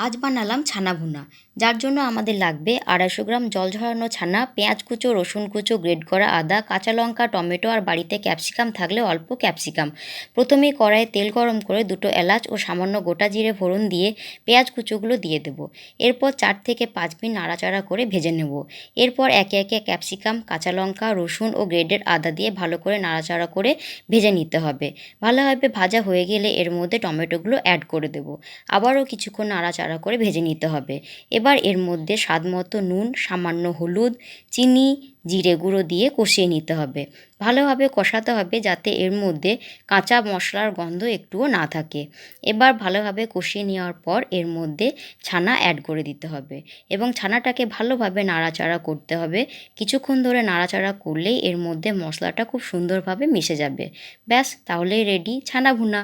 আজ বানালাম ছানা ভুনা, যার জন্য আমাদের লাগবে 250 গ্রাম জল ঝরানো ছানা, পেঁয়াজ কুচো, রসুন কুচো, গ্রেট করা আদা, কাঁচা লঙ্কা, টমেটো আর বাড়িতে ক্যাপসিকাম থাকলে অল্প ক্যাপসিকাম। প্রথমেই কড়াইয়ে তেল গরম করে 2টো এলাচ ও সামান্য গোটা জিরে ফোড়ন দিয়ে পেঁয়াজ কুচোগুলো দিয়ে দেব। এরপর 4 থেকে 5 মিনিট নাড়াচাড়া করে ভেজে নেব। এরপর একে একে ক্যাপসিকাম, কাঁচা লঙ্কা, রসুন ও গ্রেটেড আদা দিয়ে ভালো করে নাড়াচাড়া করে ভেজে নিতে হবে। ভালোভাবে ভাজা হয়ে গেলে এর মধ্যে টমেটোগুলো অ্যাড করে দেব। আবারও কিছুক্ষণ নাড়াচাড়া করে ভেজে নিতে হবে। এবার এর মধ্যে স্বাদমতো নুন, সামান্য হলুদ, চিনি, জিরে গুঁড়ো দিয়ে কষিয়ে নিতে হবে। ভালোভাবে কষাতে হবে যাতে এর মধ্যে কাঁচা মশলার গন্ধ একটুও না থাকে। এবার ভালোভাবে কষিয়ে নেওয়ার পর এর মধ্যে ছানা অ্যাড করে দিতে হবে এবং ছানাটাকে ভালোভাবে নাড়াচাড়া করতে হবে। কিছুক্ষণ ধরে নাড়াচাড়া করলেই এর মধ্যে মশলাটা খুব সুন্দরভাবে মিশে যাবে। ব্যাস, তাহলেই রেডি ছানা ভুনা।